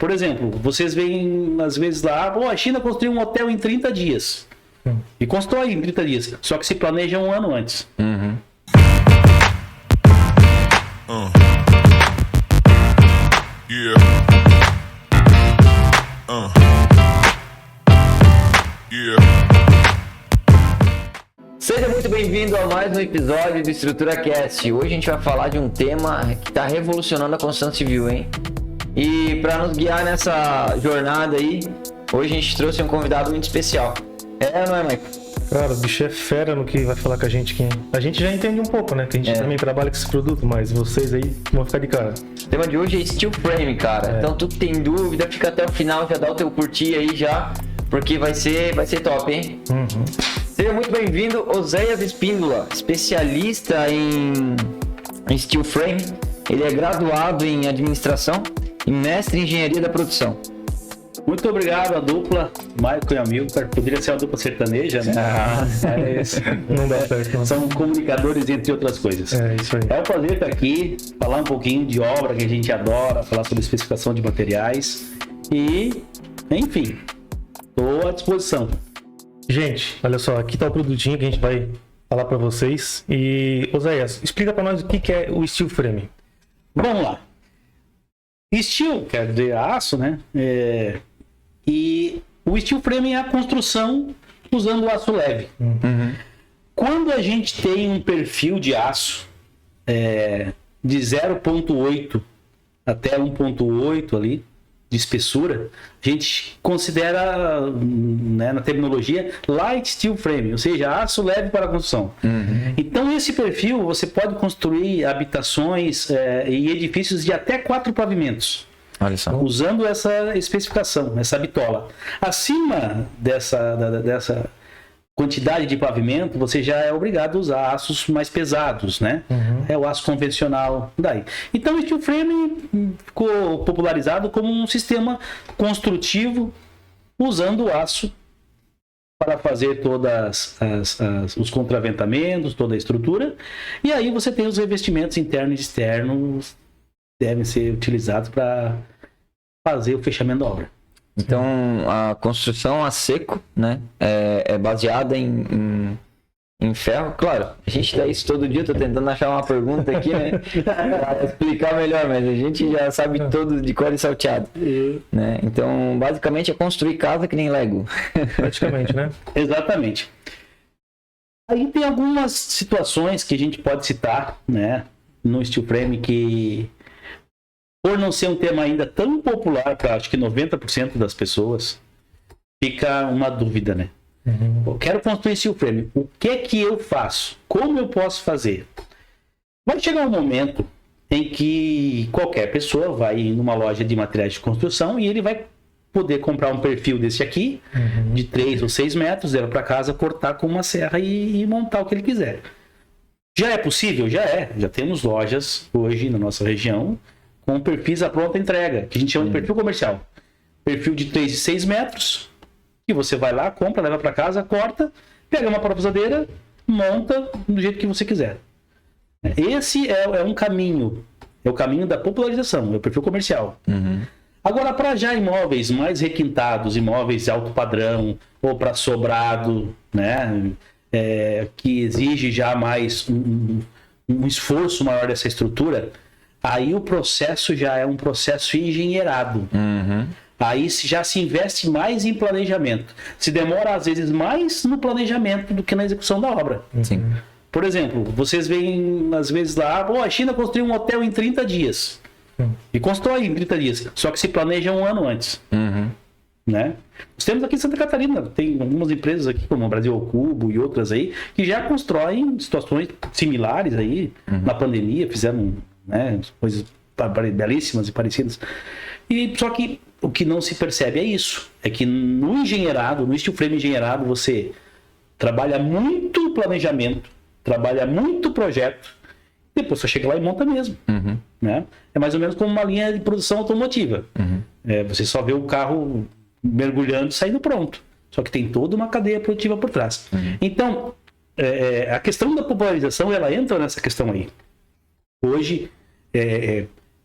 Por exemplo, vocês veem às vezes lá, a China construiu um hotel em 30 dias. E constrói em 30 dias, só que se planeja um ano antes. Seja muito bem-vindo a mais um episódio do Estrutura Cast. Hoje a gente vai falar de um tema que está revolucionando a construção civil, hein? E para nos guiar nessa jornada aí, hoje a gente trouxe um convidado muito especial. É ou não é, Michael? Cara, o bicho é fera no que vai falar com a gente aqui. A gente já entende um pouco, né? Que a gente também trabalha com esse produto, mas vocês aí vão ficar de cara. O tema de hoje é Steel Frame, cara. Então tu que tem dúvida, fica até o final, já dá o teu curtir aí já, porque vai ser top, hein? Seja muito bem-vindo, Oséias Espíndola, especialista em Steel Frame. Ele é graduado em administração e mestre em engenharia da produção. Muito obrigado à dupla, Michael e Amilcar. Poderia ser uma dupla sertaneja, né? Não dá certo, não. São comunicadores, entre outras coisas. É isso aí. É um prazer estar aqui, falar um pouquinho de obra que a gente adora, falar sobre especificação de materiais. E, enfim, estou à disposição. Gente, olha só, aqui tá o produtinho que a gente vai falar pra vocês. E, Oséias, explica pra nós o que é o Steel Frame. Vamos lá. Steel quer dizer aço, né? E o steel frame é a construção usando o aço leve. Quando a gente tem um perfil de aço de 0,8 até 1,8 ali de espessura, a gente considera, né, na terminologia, light steel frame, ou seja, aço leve para a construção. Então esse perfil você pode construir habitações e edifícios de até 4 pavimentos. Olha só. Usando essa especificação, essa bitola. Acima dessa quantidade de pavimento, você já é obrigado a usar aços mais pesados, né? É o aço convencional daí. Então o steel frame ficou popularizado como um sistema construtivo usando o aço para fazer todas os contraventamentos, toda a estrutura. E aí você tem os revestimentos internos e externos que devem ser utilizados para fazer o fechamento da obra. Então, a construção a seco, né, é baseada em ferro. Claro, a gente dá isso todo dia, tô tentando achar uma pergunta aqui, né, para explicar melhor, mas a gente já sabe todo de cor e salteado, né? Então, basicamente é construir casa que nem Lego. Praticamente, né? Exatamente. Aí tem algumas situações que a gente pode citar, né, no steel frame que, por não ser um tema ainda tão popular para acho que 90% das pessoas, fica uma dúvida, né? Eu quero construir steel frame. O que é que eu faço? Como eu posso fazer? Vai chegar um momento em que qualquer pessoa vai numa loja de materiais de construção e ele vai poder comprar um perfil desse aqui, de 3 ou 6 metros, levar para casa, cortar com uma serra e montar o que ele quiser. Já é possível? Já é. Já temos lojas hoje na nossa região com perfis à pronta entrega, que a gente chama de perfil comercial. Perfil de 3 e 6 metros, que você vai lá, compra, leva para casa, corta, pega uma parafusadeira, monta do jeito que você quiser. Esse é um caminho, é o caminho da popularização, é o perfil comercial. Agora, para já imóveis mais requintados, imóveis de alto padrão, ou para sobrado, né, que exige já mais um esforço maior dessa estrutura, aí o processo já é um processo engenheirado. Aí já se investe mais em planejamento. Se demora, às vezes, mais no planejamento do que na execução da obra. Sim. Por exemplo, vocês veem, às vezes, lá, a China construiu um hotel em 30 dias. E constrói em 30 dias. Só que se planeja um ano antes. Né? Nós temos aqui em Santa Catarina, tem algumas empresas aqui, como o Brasil ao Cubo e outras aí, que já constroem situações similares aí, na pandemia, fizeram, né, coisas belíssimas e parecidas. E só que o que não se percebe é isso, é que no engenheirado, no steel frame engenheirado, você trabalha muito planejamento, trabalha muito projeto, depois você chega lá e monta mesmo. Né? É mais ou menos como uma linha de produção automotiva. Você só vê o carro mergulhando e saindo pronto. Só que tem toda uma cadeia produtiva por trás. Então, a questão da popularização, ela entra nessa questão aí. Hoje,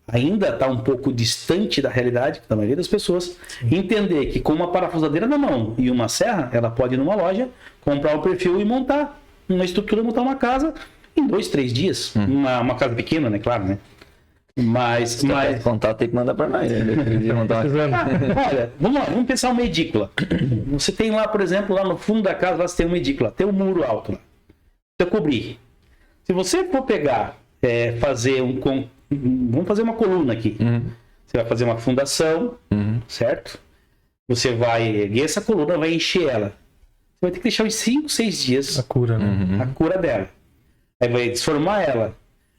ainda está um pouco distante da realidade da maioria das pessoas, entender que com uma parafusadeira na mão e uma serra, ela pode ir numa loja, comprar o perfil e montar uma estrutura, montar uma casa em 2, 3 dias. Uma casa pequena, né? Claro, né? Mas Contato tem que mandar para nós. Né? Olha, vamos lá, vamos pensar uma edícula. Você tem lá, por exemplo, lá no fundo da casa, lá você tem uma edícula, tem um muro alto lá. Você cobrir. Se você for pegar, fazer vamos fazer uma coluna aqui. Você vai fazer uma fundação, certo? Você vai erguer essa coluna, vai encher ela. Você vai ter que deixar uns 5, 6 dias A cura, né? a cura dela. Aí vai desformar ela.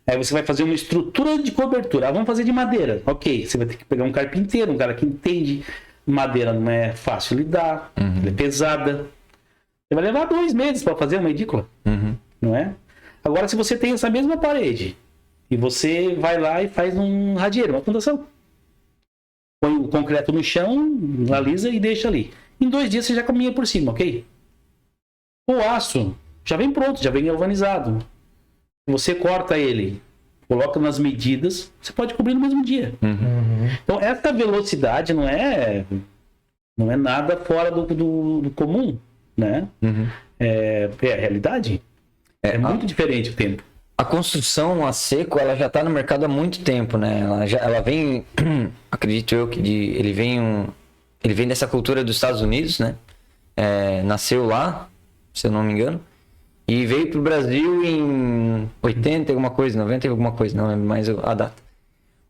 Aí você vai fazer uma estrutura de cobertura. Ah, vamos fazer de madeira. Ok, você vai ter que pegar um carpinteiro, um cara que entende. Madeira não é fácil lidar, ela é pesada. Você vai levar 2 meses para fazer uma edícula, não é? Agora, se você tem essa mesma parede e você vai lá e faz um radieiro, uma fundação. Põe o concreto no chão, alisa e deixa ali. Em 2 dias você já caminha por cima, ok? O aço já vem pronto, já vem galvanizado. Você corta ele, coloca nas medidas, você pode cobrir no mesmo dia. Então, essa velocidade não é nada fora do comum, né? É a realidade. É muito diferente o tempo. A construção a seco, ela já está no mercado há muito tempo, né? Ela vem, acredito eu que ele vem dessa cultura dos Estados Unidos, né? Nasceu lá, se eu não me engano, e veio para o Brasil em 80 alguma coisa, 90 alguma coisa, não lembro mais a data.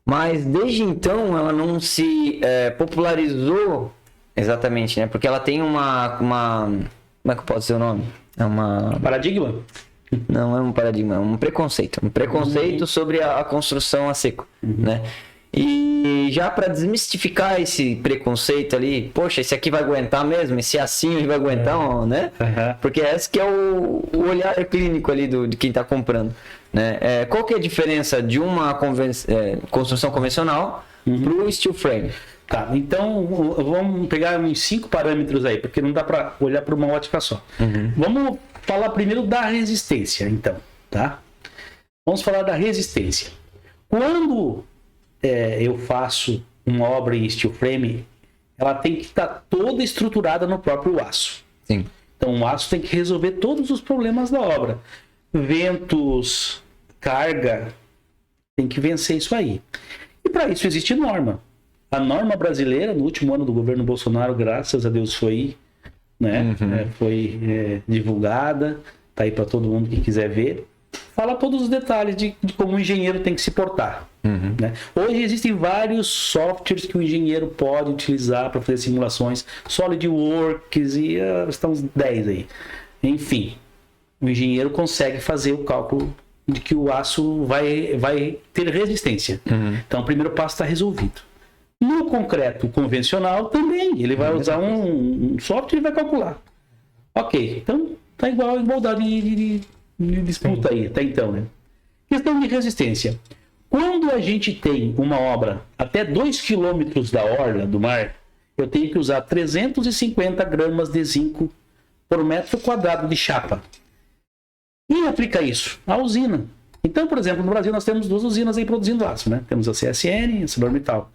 Mas desde então ela não se popularizou exatamente, né? Porque ela tem uma como é que pode ser o nome? É uma Paradigma? Não é um paradigma, é um preconceito. Um preconceito sobre a construção a seco, né? E já para desmistificar esse preconceito ali, poxa, esse aqui vai aguentar mesmo? Esse assim ele vai aguentar, né? Porque esse que é o olhar clínico ali de quem está comprando, né? Qual que é a diferença de uma construção convencional para o steel frame? Tá, então vamos pegar uns 5 parâmetros aí, porque não dá para olhar por uma ótica só. Vamos falar primeiro da resistência, então, tá? Vamos falar da resistência. Quando eu faço uma obra em steel frame, ela tem que estar toda estruturada no próprio aço. Sim. Então o aço tem que resolver todos os problemas da obra. Ventos, carga, tem que vencer isso aí. E para isso existe norma. A norma brasileira, no último ano do governo Bolsonaro, graças a Deus foi, né, foi divulgada, tá aí para todo mundo que quiser ver. Fala todos os detalhes de como o engenheiro tem que se portar. Né? Hoje existem vários softwares que o engenheiro pode utilizar para fazer simulações, SolidWorks e estão uns 10 aí. Enfim, o engenheiro consegue fazer o cálculo de que o aço vai ter resistência. Então o primeiro passo está resolvido. No concreto convencional também, ele vai usar um software e vai calcular. Ok, então tá igualdade de disputa aí, até então, né? Questão de resistência. Quando a gente tem uma obra até 2 km da orla do mar, eu tenho que usar 350 gramas de zinco por metro quadrado de chapa. Quem aplica isso? A usina. Então, por exemplo, no Brasil nós temos 2 usinas aí produzindo aço, né? Temos a CSN e a ArcelorMittal.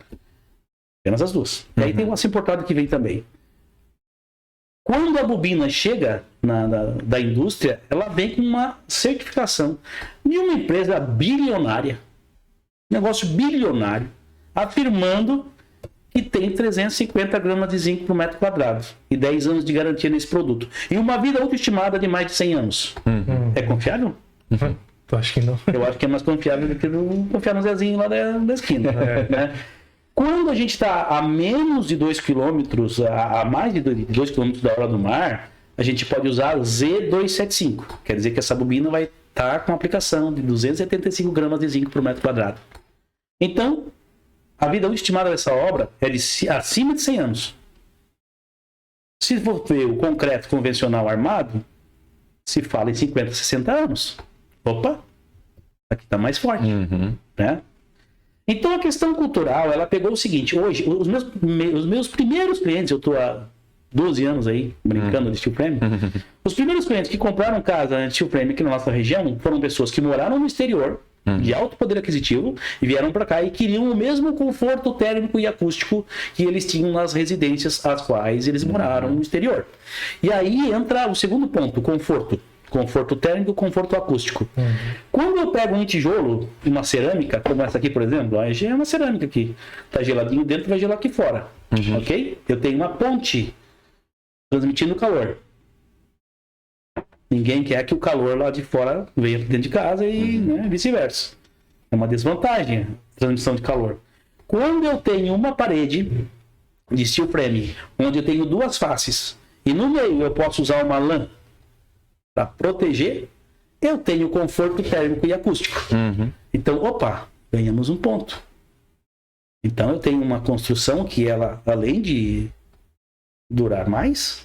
Apenas as 2. E aí tem uma aço importado que vem também. Quando a bobina chega da indústria, ela vem com uma certificação de uma empresa bilionária, negócio bilionário, afirmando que tem 350 gramas de zinco por metro quadrado e 10 anos de garantia nesse produto. E uma vida útil estimada de mais de 100 anos. É confiável? Eu acho que não. Eu acho que é mais confiável do que confiar no Zezinho lá da esquina. Né? Quando a gente está a menos de 2 km, a mais de 2 km da orla do mar, a gente pode usar Z275. Quer dizer que essa bobina vai estar com aplicação de 275 gramas de zinco por metro quadrado. Então, a vida estimada dessa obra é acima de 100 anos. Se for ver o concreto convencional armado, se fala em 50, 60 anos. Opa, aqui está mais forte. Né? Então a questão cultural, ela pegou o seguinte: hoje, os meus primeiros clientes, eu estou há 12 anos aí, brincando de steel frame. Os primeiros clientes que compraram casa de steel frame aqui na nossa região foram pessoas que moraram no exterior, de alto poder aquisitivo, e vieram para cá e queriam o mesmo conforto térmico e acústico que eles tinham nas residências às quais eles moraram no exterior. E aí entra o segundo ponto, conforto. Conforto térmico, conforto acústico. Quando eu pego um tijolo, uma cerâmica, como essa aqui, por exemplo, a é uma cerâmica aqui, tá geladinho dentro, vai gelar aqui fora, ok? Eu tenho uma ponte transmitindo calor. Ninguém quer que o calor lá de fora venha dentro de casa e né, vice-versa. É uma desvantagem a transmissão de calor. Quando eu tenho uma parede de steel frame, onde eu tenho duas faces, e no meio eu posso usar uma lã para proteger, eu tenho conforto térmico e acústico. Então, opa, ganhamos um ponto. Então eu tenho uma construção que ela, além de durar mais,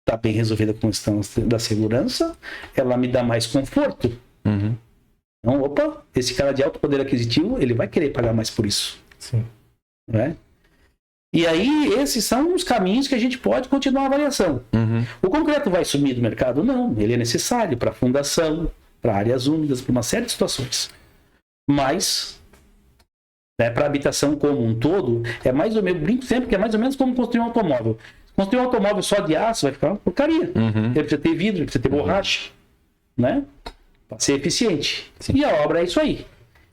está bem resolvida com a questão da segurança, ela me dá mais conforto. Então, opa, esse cara de alto poder aquisitivo, ele vai querer pagar mais por isso. Sim. Né? E aí, esses são os caminhos que a gente pode continuar a avaliação. O concreto vai sumir do mercado? Não. Ele é necessário para fundação, para áreas úmidas, para uma série de situações. Mas, né, para a habitação como um todo, é mais ou menos, brinco sempre que é mais ou menos como construir um automóvel. Construir um automóvel só de aço vai ficar uma porcaria. Ele precisa ter vidro, ele precisa ter borracha, né? Para ser eficiente. E a obra é isso aí.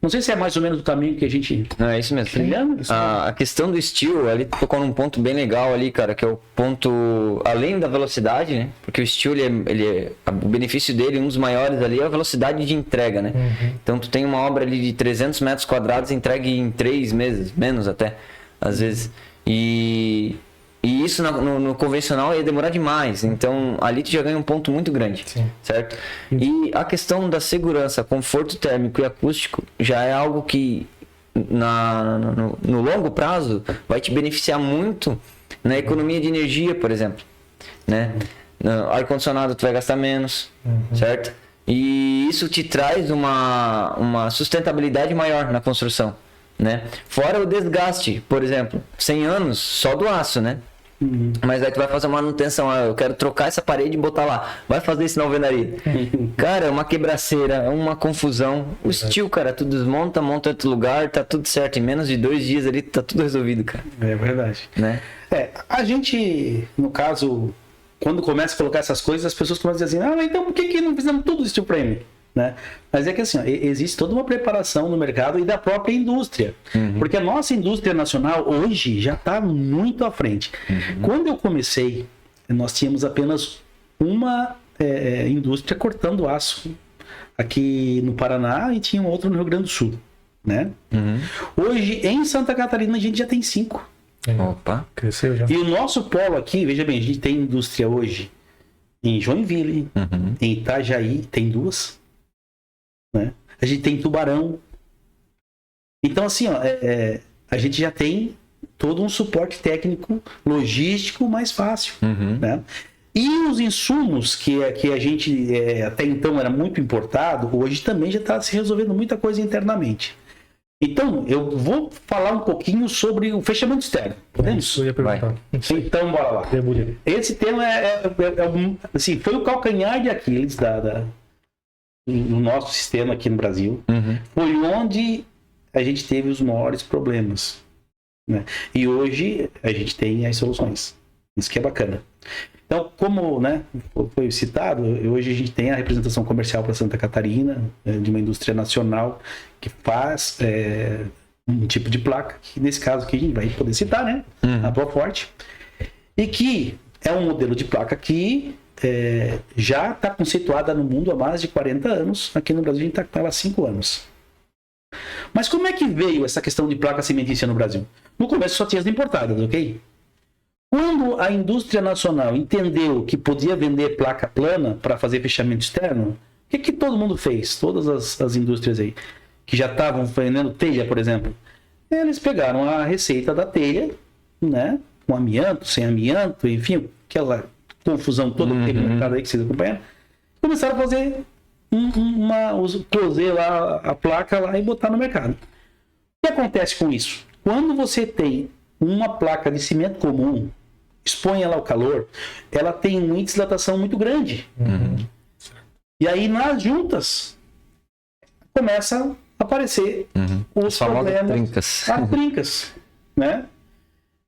Não sei se é mais ou menos o caminho que a gente... Não, é isso mesmo. A questão do steel, ele tocou num ponto bem legal ali, cara, que é o ponto, além da velocidade, né? Porque o steel, o benefício dele, um dos maiores ali, é a velocidade de entrega, né? Então, tu tem uma obra ali de 300 metros quadrados entregue em 3 meses, menos até, às vezes. E isso no convencional ia demorar demais. Então, ali tu já ganha um ponto muito grande. Sim. Certo? E a questão da segurança, conforto térmico e acústico já é algo que no longo prazo vai te beneficiar muito na economia de energia, por exemplo. Né? No ar-condicionado tu vai gastar menos, certo? E isso te traz uma sustentabilidade maior na construção. Né? Fora o desgaste, por exemplo, 100 anos só do aço, né? Mas aí tu vai fazer uma manutenção, eu quero trocar essa parede e botar lá, vai fazer isso na alvenaria. Cara, é uma quebraceira, é uma confusão. O steel, cara, tu desmonta, monta em outro lugar, tá tudo certo, em menos de 2 dias ali tá tudo resolvido, cara. É verdade. Né? A gente, no caso, quando começa a colocar essas coisas, as pessoas começam a dizer assim, mas então por que não fizemos tudo steel frame? Né? Mas é que assim, existe toda uma preparação no mercado e da própria indústria, porque a nossa indústria nacional hoje já está muito à frente. Quando eu comecei, nós tínhamos apenas uma indústria cortando aço aqui no Paraná e tinha outra no Rio Grande do Sul, né? Hoje em Santa Catarina a gente já tem 5. Opa, cresceu já. E o nosso polo aqui, veja bem, a gente tem indústria hoje em Joinville, em Itajaí tem 2. Né? A gente tem Tubarão. Então, assim, ó, a gente já tem todo um suporte técnico, logístico mais fácil. Né? E os insumos que a gente até então era muito importado, hoje também já está se resolvendo muita coisa internamente. Então, eu vou falar um pouquinho sobre o fechamento externo. Podemos? Isso eu ia perguntar. Então, bora lá. Esse tema assim, foi o calcanhar de Aquiles no nosso sistema aqui no Brasil. Foi onde a gente teve os maiores problemas, né? E hoje a gente tem as soluções. Isso que é bacana. Então, como, né, foi citado, hoje a gente tem a representação comercial para Santa Catarina, de uma indústria nacional que faz um tipo de placa, que nesse caso aqui a gente vai poder citar, né? A Proforte. E que é um modelo de placa que já está conceituada no mundo há mais de 40 anos. Aqui no Brasil a gente está com ela há 5 anos. Mas como é que veio essa questão de placa cimentícia no Brasil? No começo só tinha as importadas, ok? Quando a indústria nacional entendeu que podia vender placa plana para fazer fechamento externo, o que todo mundo fez? Todas as indústrias aí, que já estavam vendendo telha, por exemplo, eles pegaram a receita da telha, né? Com amianto, sem amianto, enfim, aquela confusão toda que teve no mercado aí que vocês acompanham, começaram a fazer cozer lá a placa lá e botar no mercado. O que acontece com isso? Quando você tem uma placa de cimento comum, expõe ela ao calor, ela tem um índice de dilatação muito grande. E aí nas juntas começa a aparecer os problemas, trincas. as trincas, né?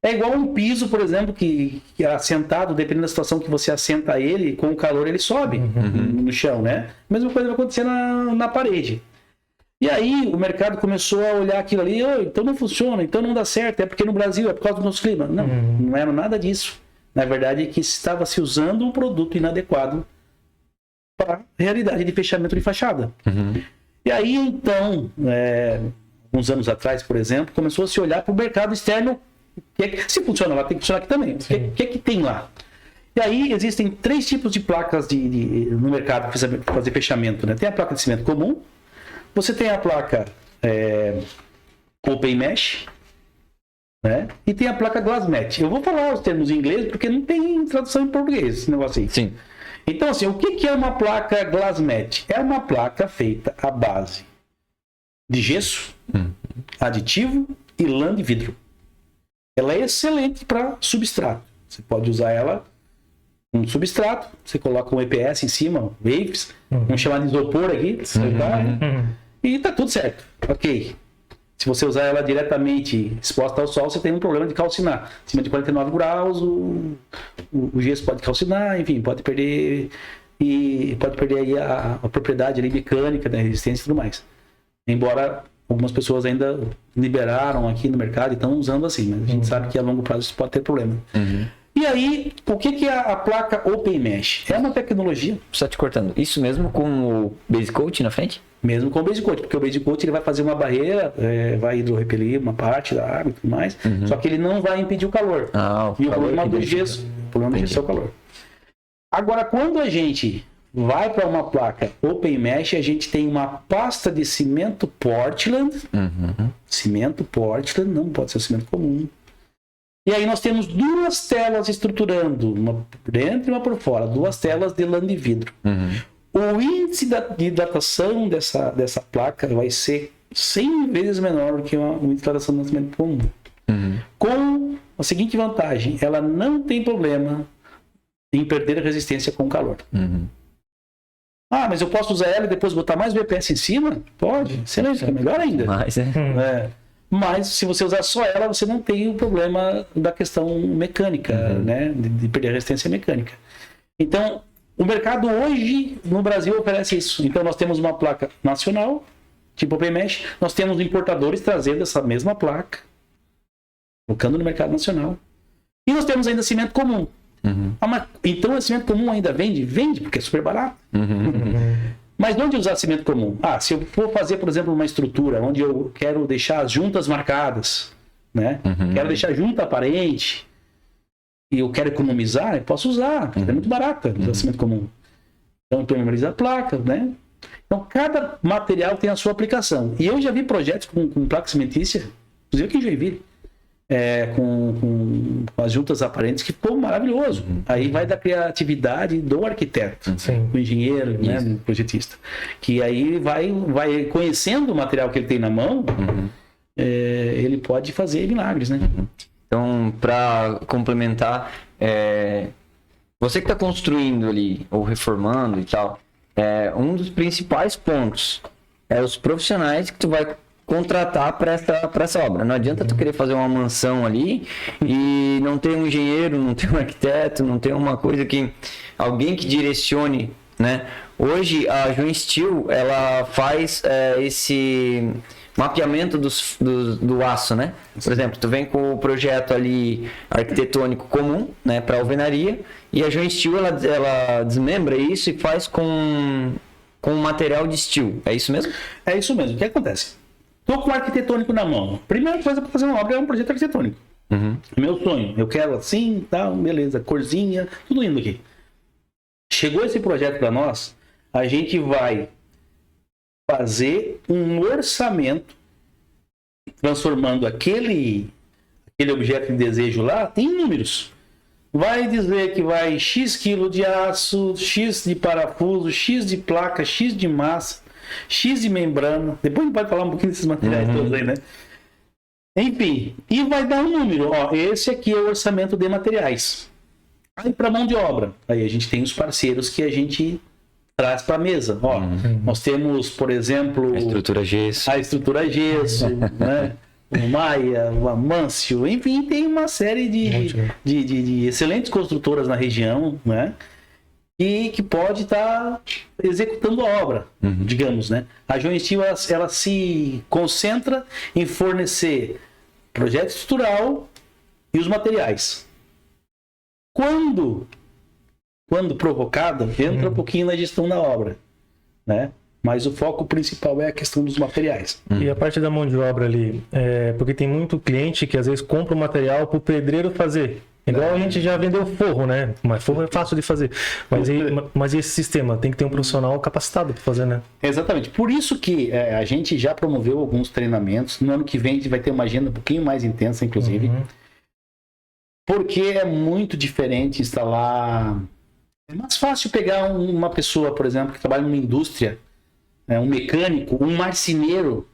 É igual um piso, por exemplo, que assentado, dependendo da situação que você assenta ele, com o calor ele sobe no chão, né? A mesma coisa vai acontecer na parede. E aí o mercado começou a olhar aquilo ali, então não funciona, então não dá certo, é porque no Brasil é por causa do nosso clima. Não, não era nada disso. Na verdade é que estava se usando um produto inadequado para a realidade de fechamento de fachada. E aí então, uns anos atrás, por exemplo, começou a se olhar para o mercado externo. Se funciona lá, tem que funcionar aqui também. O que é que tem lá? E aí existem 3 tipos de placas no mercado para fazer fechamento, né? Tem a placa de cimento comum, você tem a placa Open Mesh, né? E tem a placa Glass Mat. Eu vou falar os termos em inglês porque não tem tradução em português esse negócio aí. Sim. Então, assim, o que é uma placa Glass Mat? É uma placa feita à base de gesso, aditivo e lã de vidro. Ela é excelente para substrato. Você pode usar ela com substrato, você coloca um EPS em cima, waves, vamos chamar de isopor aqui, e tá tudo certo. Ok. Se você usar ela diretamente exposta ao sol, você tem um problema de calcinar. Acima de 49 graus, o gesso pode calcinar, enfim, pode perder aí a propriedade ali mecânica, da resistência e tudo mais. Embora algumas pessoas ainda liberaram aqui no mercado e estão usando assim, mas a gente sabe que a longo prazo isso pode ter problema. E aí, o que é a placa Open Mesh? É uma tecnologia... Só te cortando, isso mesmo com o Base Coat na frente? Mesmo com o Base Coat, porque o Base Coat ele vai fazer uma barreira, vai hidrorrepelir uma parte da água e tudo mais, só que ele não vai impedir o calor. E o problema do gesso, é o calor. Agora, quando a gente vai para uma placa Open Mesh, a gente tem uma pasta de cimento Portland. Cimento Portland, não pode ser cimento comum. E aí nós temos 2 telas estruturando, uma por dentro e uma por fora, 2 telas de lã de vidro. O índice de hidratação dessa placa vai ser 100 vezes menor do que o índice de hidratação do cimento comum. Com a seguinte vantagem, ela não tem problema em perder a resistência com o calor. Ah, mas eu posso usar ela e depois botar mais BPS em cima? Pode, excelente, é melhor ainda. Mas se você usar só ela, você não tem o problema da questão mecânica, né? De perder a resistência mecânica. Então, o mercado hoje no Brasil oferece isso. Então, nós temos uma placa nacional, tipo Open Mesh, nós temos importadores trazendo essa mesma placa, colocando no mercado nacional. E nós temos ainda cimento comum. Então, o cimento comum ainda vende? Vende, porque é super barato. Mas onde usar cimento comum? Se eu for fazer, por exemplo, uma estrutura onde eu quero deixar as juntas marcadas, né? Quero deixar junta aparente e eu quero economizar, eu posso usar, é muito barato usar cimento comum. Então, impermeabiliza a placa, né? Então, cada material tem a sua aplicação. E eu já vi projetos com placa cimentícia, inclusive aqui em Joinville, com as juntas aparentes, que ficou maravilhoso. Aí vai da criatividade do arquiteto, do engenheiro, né, do projetista, que aí vai conhecendo o material que ele tem na mão, ele pode fazer milagres, né? Então, para complementar, você que está construindo ali ou reformando e tal, um dos principais pontos é os profissionais que tu vai contratar para essa obra. Não adianta tu querer fazer uma mansão ali e não ter um engenheiro, não ter um arquiteto, não ter uma coisa que... Alguém que direcione, né? Hoje a Join Steel, ela faz esse mapeamento do aço, né? Por exemplo, tu vem com o projeto ali arquitetônico comum, né? Para alvenaria, e a Join Steel, ela desmembra isso e faz com material de steel. É isso mesmo? É isso mesmo. O que acontece? Estou com o arquitetônico na mão. Primeira coisa para fazer uma obra é um projeto arquitetônico. Meu sonho. Eu quero assim, tal, beleza, corzinha, tudo indo aqui. Chegou esse projeto para nós, a gente vai fazer um orçamento transformando aquele objeto de desejo lá em números. Vai dizer que vai X quilo de aço, X de parafuso, X de placa, X de massa, X de membrana, depois a gente pode falar um pouquinho desses materiais todos aí, né? Enfim, e vai dar um número, esse aqui é o orçamento de materiais. Aí para mão de obra, aí a gente tem os parceiros que a gente traz para a mesa. Ó, nós temos, por exemplo, A estrutura gesso. né? O Maia, o Amâncio, enfim, tem uma série de excelentes construtoras na região, né? E que pode estar executando a obra, digamos, né? A João Steel, ela se concentra em fornecer projeto estrutural e os materiais. Quando provocado, entra um pouquinho na gestão da obra, né? Mas o foco principal é a questão dos materiais. E a parte da mão de obra ali, porque tem muito cliente que às vezes compra o material para o pedreiro fazer. Igual a gente já vendeu forro, né? Mas forro é fácil de fazer. Mas esse sistema tem que ter um profissional capacitado para fazer, né? Exatamente. Por isso que a gente já promoveu alguns treinamentos. No ano que vem a gente vai ter uma agenda um pouquinho mais intensa, inclusive. Porque é muito diferente instalar... É mais fácil pegar uma pessoa, por exemplo, que trabalha numa indústria, um mecânico, um marceneiro,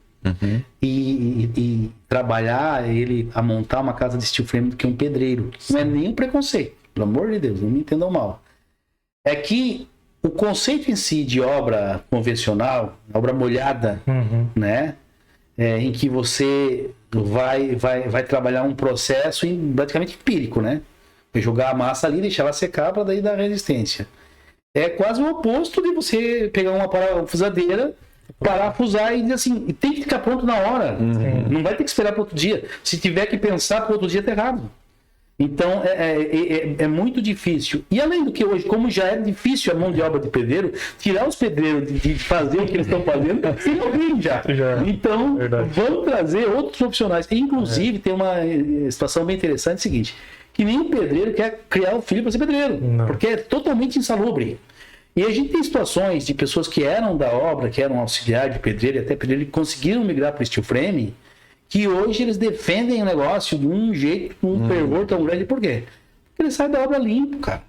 e trabalhar ele a montar uma casa de steel frame do que um pedreiro. Não é nem um preconceito, pelo amor de Deus, não me entendam mal. É que o conceito em si de obra convencional, obra molhada, né, em que você vai trabalhar um processo praticamente empírico, né? Jogar a massa ali, deixar ela secar para daí dar resistência. É quase o oposto de você pegar uma parafusadeira, parafusar e dizer assim, tem que ficar pronto na hora. Não vai ter que esperar para outro dia. Se tiver que pensar para outro dia, tá errado. Então, é muito difícil. E além do que hoje, como já é difícil a mão de obra de pedreiro, tirar os pedreiros de fazer o que eles estão fazendo, se não vem já. Então, vamos trazer outros profissionais. Inclusive, tem uma situação bem interessante, é o seguinte, que nenhum pedreiro quer criar um filho para ser pedreiro, porque é totalmente insalubre. E a gente tem situações de pessoas que eram da obra, que eram auxiliar de pedreiro, e até pedreiro, que conseguiram migrar para o steel frame, que hoje eles defendem o negócio de um jeito, com um fervor tão grande. Por quê? Porque ele sai da obra limpo, cara.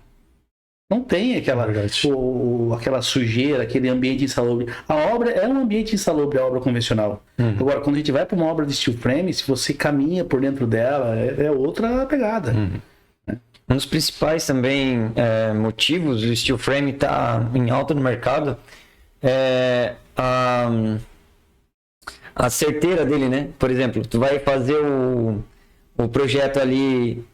Não tem aquela sujeira, aquele ambiente insalubre. A obra é um ambiente insalubre, a obra convencional. Agora, quando a gente vai para uma obra de steel frame, se você caminha por dentro dela, é outra pegada. Um dos principais também motivos do steel frame estar em alta no mercado é a certeira dele, né? Por exemplo, tu vai fazer o projeto ali,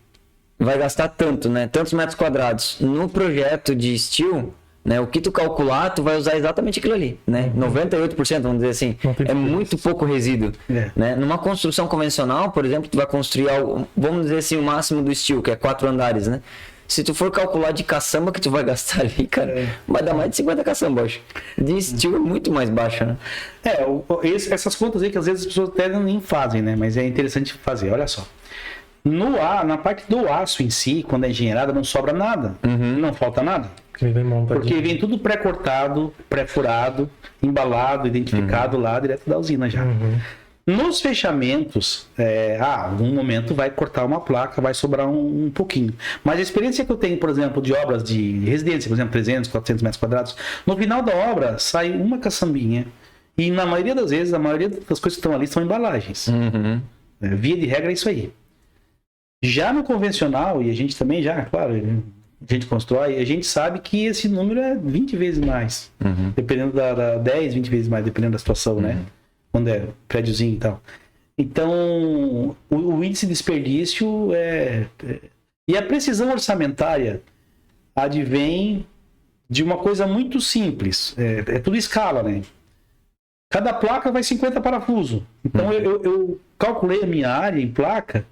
vai gastar tanto, né? Tantos metros quadrados. No projeto de steel, né? O que tu calcular, tu vai usar exatamente aquilo ali, né? 98%, vamos dizer assim. É muito pouco resíduo. Né? Numa construção convencional, por exemplo, tu vai construir algo, vamos dizer assim, o máximo do steel, que é 4 andares, né? Se tu for calcular de caçamba que tu vai gastar ali, cara, vai dar mais de 50 caçamba, acho. De steel é muito mais baixa, né? Essas contas aí que às vezes as pessoas até nem fazem, né? Mas é interessante fazer, olha só. Na parte do aço em si, quando é engenheirada, não sobra nada. Não falta nada. Porque vem tudo pré-cortado, pré-furado, embalado, identificado lá direto da usina já. Nos fechamentos, algum momento vai cortar uma placa, vai sobrar um pouquinho. Mas a experiência que eu tenho, por exemplo, de obras de residência, por exemplo, 300, 400 metros quadrados, no final da obra sai uma caçambinha. E na maioria das vezes, a maioria das coisas que estão ali são embalagens. Via de regra é isso aí. Já no convencional, e a gente também já, claro, a gente constrói, a gente sabe que esse número é 20 vezes mais. Dependendo da 10, 20 vezes mais, dependendo da situação, né? Quando é prédiozinho e tal. Então, o índice de desperdício e a precisão orçamentária advém de uma coisa muito simples. É tudo escala, né? Cada placa vai 50 parafusos. Então, eu calculei a minha área em placa,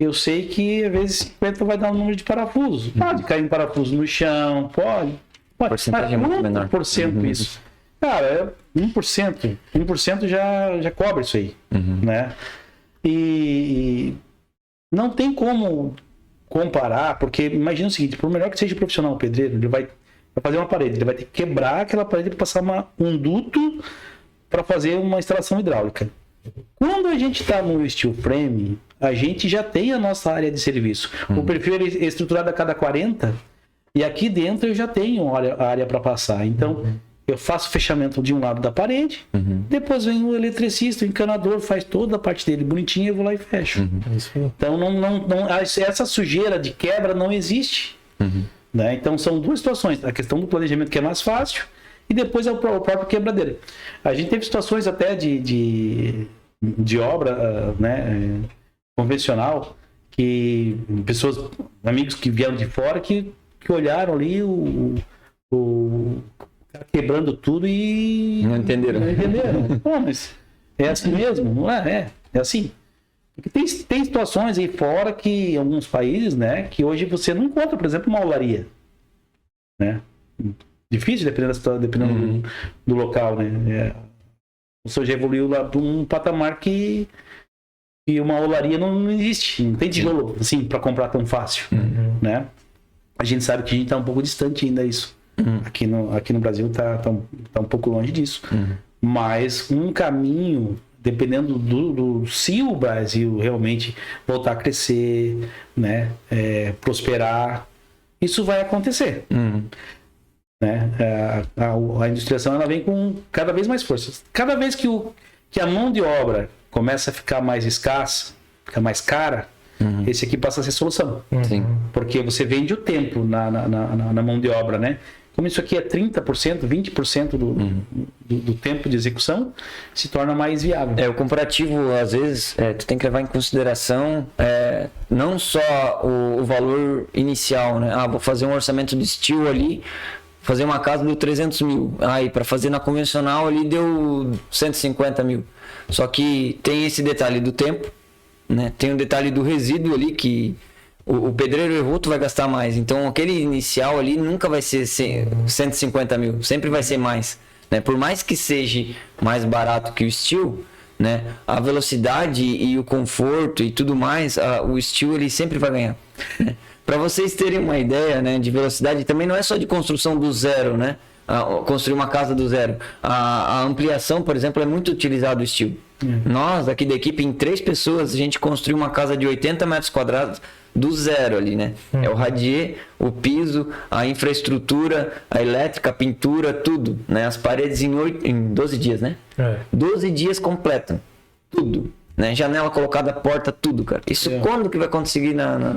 eu sei que às vezes 50 vai dar um número de parafusos. Pode cair um parafuso no chão, pode. Porcentagem é muito menor. Isso. Cara, 1%. 1% já cobre isso aí, né? E não tem como comparar, porque imagina o seguinte, por melhor que seja o profissional, o pedreiro, ele vai fazer uma parede, ele vai ter que quebrar aquela parede para passar um duto para fazer uma instalação hidráulica. Quando a gente está no steel frame, a gente já tem a nossa área de serviço. O perfil é estruturado a cada 40 e aqui dentro eu já tenho a área para passar. Então, eu faço o fechamento de um lado da parede, depois vem o eletricista, o encanador, faz toda a parte dele bonitinha e eu vou lá e fecho. Então, essa sujeira de quebra não existe. Né? Então são duas situações. A questão do planejamento que é mais fácil e depois é o próprio quebradeiro. A gente teve situações até de obra né, convencional, que pessoas, amigos que vieram de fora que olharam ali o cara quebrando tudo e Não entenderam. Pô, mas é assim mesmo? Não é? É assim. Porque tem situações aí fora que, em alguns países, né, que hoje você não encontra, por exemplo, uma olaria. Né? Difícil, dependendo do local, né? O senhor já evoluiu lá para um patamar que uma olaria não existe. Não tem tijolo, assim, para comprar tão fácil. Né? A gente sabe que a gente está um pouco distante ainda disso. Aqui no Brasil tá um pouco longe disso. Mas um caminho, dependendo se o Brasil realmente voltar a crescer, né, prosperar, isso vai acontecer. Né? A industrialização ela vem com cada vez mais força. Cada vez que a mão de obra começa a ficar mais escassa, fica mais cara, esse aqui passa a ser solução. Sim. Porque você vende o tempo na mão de obra, né? Como isso aqui é 30%, 20% do tempo de execução, se torna mais viável. O comparativo, às vezes, tu tem que levar em consideração não só o valor inicial, né? Vou fazer um orçamento de steel ali, fazer uma casa deu 300 mil. Aí, para fazer na convencional ali deu 150 mil. Só que tem esse detalhe do tempo, né? Tem um detalhe do resíduo ali que o pedreiro errou, tu vai gastar mais. Então, aquele inicial ali nunca vai ser 150 mil. Sempre vai ser mais. Né? Por mais que seja mais barato que o steel, né? A velocidade e o conforto e tudo mais, o steel ele sempre vai ganhar. Né? Para vocês terem uma ideia, né, de velocidade, também não é só de construção do zero, né? Construir uma casa do zero. A ampliação, por exemplo, é muito utilizado o steel. Nós, aqui da equipe, em 3 pessoas, a gente construiu uma casa de 80 metros quadrados do zero ali, né? É o radier, o piso, a infraestrutura, a elétrica, a pintura, tudo, né? As paredes em 12 dias, né? 12 dias completam. Tudo. Né? Janela colocada, porta, tudo, cara. Isso quando que vai conseguir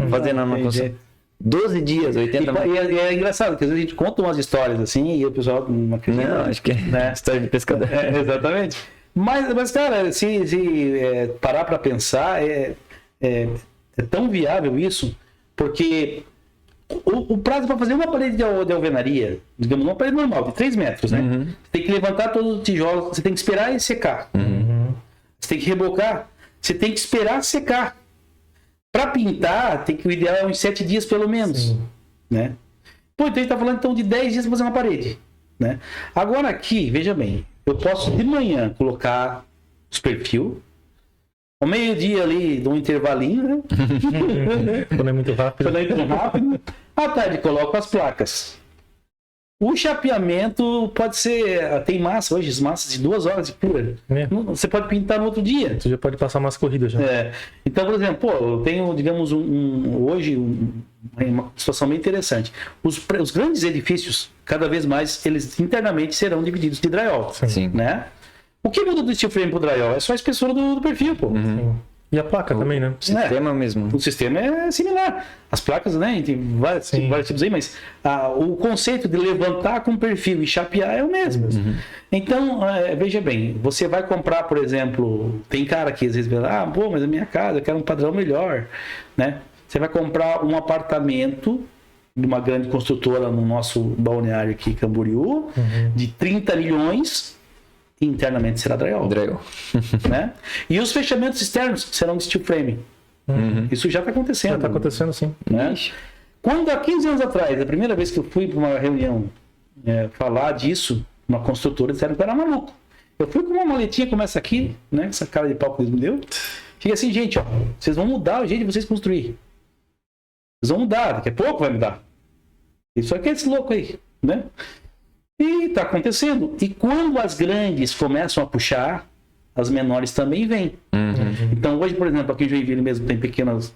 fazer na construção? 12 dias, 80 metros. E é engraçado, porque às vezes a gente conta umas histórias assim e o pessoal não acredita. Não, acho que é história de pescador. Exatamente. Mas cara, se parar para pensar, é tão viável isso, porque o prazo para fazer uma parede de alvenaria, digamos, uma parede normal, de 3 metros, né? Você tem que levantar todos os tijolos, você tem que esperar ele secar. Você tem que rebocar, você tem que esperar secar. Para pintar, o ideal é uns 7 dias pelo menos. Né? Pô, então a gente tá falando então de 10 dias para fazer uma parede. Né? Agora aqui, veja bem, eu posso de manhã colocar os perfil, ao meio-dia ali, de um intervalinho, né? Quando é muito rápido. À tarde coloco as placas. O chapeamento pode ser... Tem massa hoje, as massas de 2 horas de pura. Você pode pintar no outro dia. Você já pode passar umas corridas já. Então, por exemplo, eu tenho, digamos, hoje uma situação bem interessante. Os grandes edifícios, cada vez mais, eles internamente serão divididos de drywall. Sim. Né? O que muda do steel frame pro drywall? É só a espessura do perfil, pô. E a placa também, né? O sistema mesmo. O sistema é similar. As placas, né? Tem vários tipos aí, mas o conceito de levantar com perfil e chapear é o mesmo. Então, veja bem, você vai comprar, por exemplo, tem cara que às vezes fala, pô, mas a minha casa, eu quero um padrão melhor, né? Você vai comprar um apartamento de uma grande construtora no nosso balneário aqui, Camboriú, de 30 milhões, internamente será drywall. Né? E os fechamentos externos serão de steel frame. Isso já está acontecendo. Já está acontecendo, sim. Né? Quando há 15 anos atrás, a primeira vez que eu fui para uma reunião falar disso, uma construtora, disseram que eu era maluco. Eu fui com uma maletinha como essa aqui, né? Essa cara de pau que eles me deu. Fiquei assim, gente, ó, vocês vão mudar o jeito de vocês construir. Vocês vão mudar, daqui a pouco vai mudar. Isso aqui é esse louco aí, né? E está acontecendo. E quando as grandes começam a puxar, as menores também vêm. Então hoje, por exemplo, aqui em Joinville mesmo tem pequenas,